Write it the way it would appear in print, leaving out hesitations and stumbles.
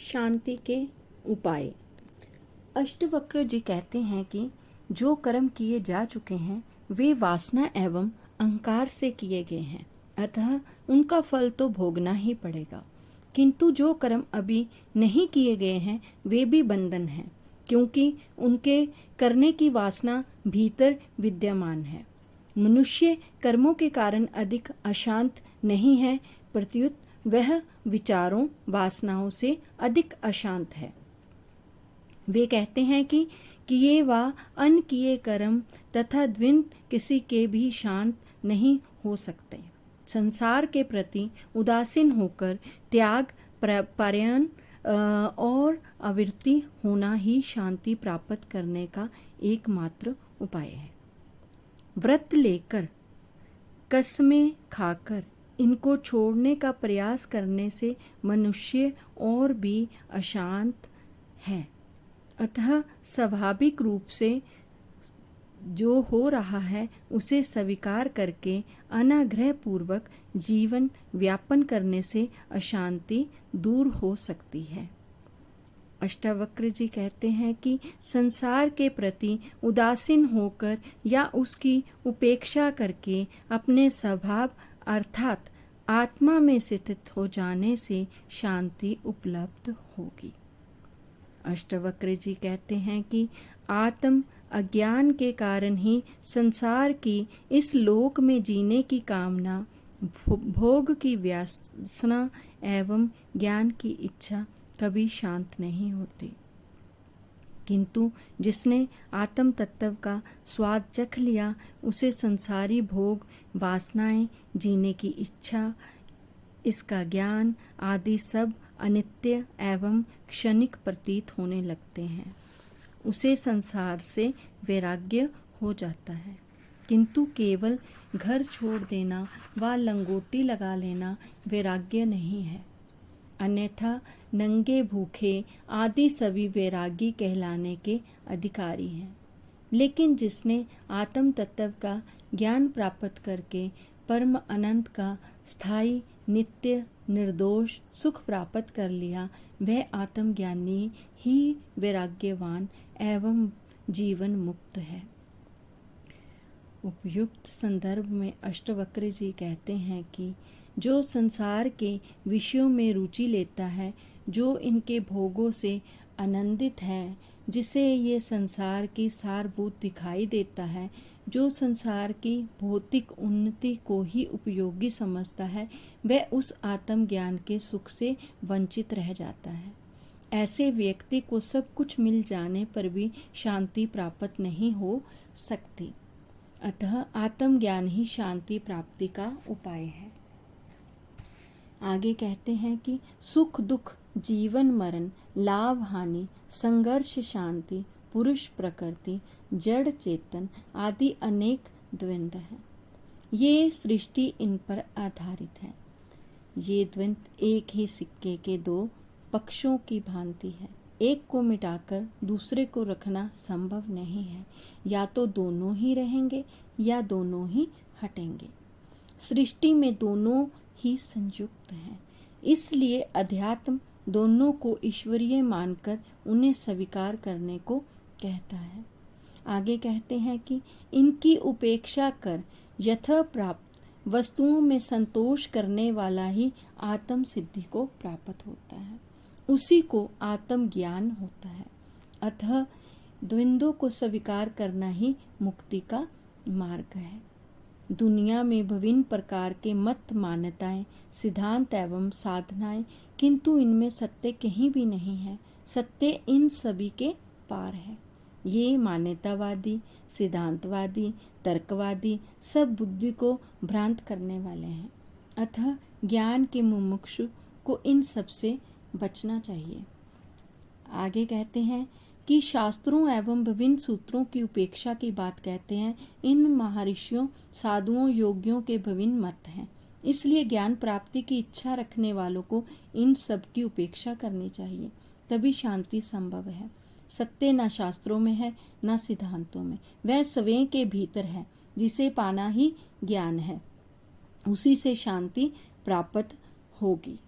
शांति के उपाय। अष्टवक्र जी कहते हैं कि जो कर्म किए जा चुके हैं वे वासना एवं अहंकार से किए गए हैं, अतः उनका फल तो भोगना ही पड़ेगा। किंतु जो कर्म अभी नहीं किए गए हैं वे भी बंधन हैं, क्योंकि उनके करने की वासना भीतर विद्यमान है। मनुष्य कर्मों के कारण अधिक अशांत नहीं है, प्रत्युत वह विचारों वासनाओं से अधिक अशांत है। वे कहते हैं कि किए व अनकिए कर्म तथा द्वंद्व किसी के भी शांत नहीं हो सकते। संसार के प्रति उदासीन होकर त्याग परायण और आवृत्ति होना ही शांति प्राप्त करने का एकमात्र उपाय है। व्रत लेकर कसमें खाकर इनको छोड़ने का प्रयास करने से मनुष्य और भी अशांत है। अतः स्वाभाविक रूप से जो हो रहा है उसे स्वीकार करके अनाग्रह पूर्वक जीवन व्यापन करने से अशांति दूर हो सकती है। अष्टावक्र जी कहते हैं कि संसार के प्रति उदासीन होकर या उसकी उपेक्षा करके अपने स्वभाव अर्थात आत्मा में स्थित हो जाने से शांति उपलब्ध होगी। अष्टावक्र जी कहते हैं कि आत्म अज्ञान के कारण ही संसार की इस लोक में जीने की कामना, भोग की वासना एवं ज्ञान की इच्छा कभी शांत नहीं होती। किंतु जिसने आत्म तत्व का स्वाद चख लिया उसे संसारी भोग, वासनाएं, जीने की इच्छा, इसका ज्ञान आदि सब अनित्य एवं क्षणिक प्रतीत होने लगते हैं। उसे संसार से वैराग्य हो जाता है। किंतु केवल घर छोड़ देना व लंगोटी लगा लेना वैराग्य नहीं है, अन्यथा नंगे भूखे आदि सभी वैरागी कहलाने के अधिकारी हैं। लेकिन जिसने आत्म तत्व का ज्ञान प्राप्त करके परम अनंत का स्थायी नित्य निर्दोष सुख प्राप्त कर लिया, वह आत्मज्ञानी ही वैराग्यवान एवं जीवन मुक्त है। उपयुक्त संदर्भ में अष्टवक्र जी कहते हैं कि जो संसार के विषयों में रुचि लेता है, जो इनके भोगों से आनंदित है, जिसे ये संसार की सारभूत दिखाई देता है, जो संसार की भौतिक उन्नति को ही उपयोगी समझता है, वह उस आत्मज्ञान के सुख से वंचित रह जाता है। ऐसे व्यक्ति को सब कुछ मिल जाने पर भी शांति प्राप्त नहीं हो सकती। अतः आत्मज्ञान ही शांति प्राप्ति का उपाय है। आगे कहते हैं कि सुख दुख, जीवन मरण, लाभ हानि, संघर्ष शांति, पुरुष प्रकृति, जड़ चेतन आदि अनेक द्वंद्व हैं। ये सृष्टि इन पर आधारित है। ये द्वंद्व एक ही सिक्के के दो पक्षों की भांति है। एक को मिटाकर दूसरे को रखना संभव नहीं है। या तो दोनों ही रहेंगे या दोनों ही हटेंगे। सृष्टि में दोनों ही संयुक्त हैं। इसलिए अध्यात्म दोनों को ईश्वरीय मानकर उन्हें स्वीकार करने को कहता है। आगे कहते हैं कि इनकी उपेक्षा कर यथा प्राप्त वस्तुओं में संतोष करने वाला ही आत्म सिद्धि को प्राप्त होता है, उसी को आत्म ज्ञान होता है। अतः द्वंद्वों को स्वीकार करना ही मुक्ति का मार्ग है। दुनिया में विभिन्न प्रकार के मत, मान्यताएं, सिद्धांत एवं साधनाएं, किंतु इनमें सत्य कहीं भी नहीं है। सत्य इन सभी के पार है। ये मान्यतावादी, सिद्धांतवादी, तर्कवादी सब बुद्धि को भ्रांत करने वाले हैं। अतः ज्ञान के मुमुक्षु को इन सब से बचना चाहिए। आगे कहते हैं कि शास्त्रों एवं विभिन्न सूत्रों की उपेक्षा की बात कहते हैं। इन महर्षियों, साधुओं, योगियों के विभिन्न मत हैं। इसलिए ज्ञान प्राप्ति की इच्छा रखने वालों को इन सब की उपेक्षा करनी चाहिए, तभी शांति संभव है। सत्य न शास्त्रों में है न सिद्धांतों में, वह स्वयं के भीतर है, जिसे पाना ही ज्ञान है। उसी से शांति प्राप्त होगी।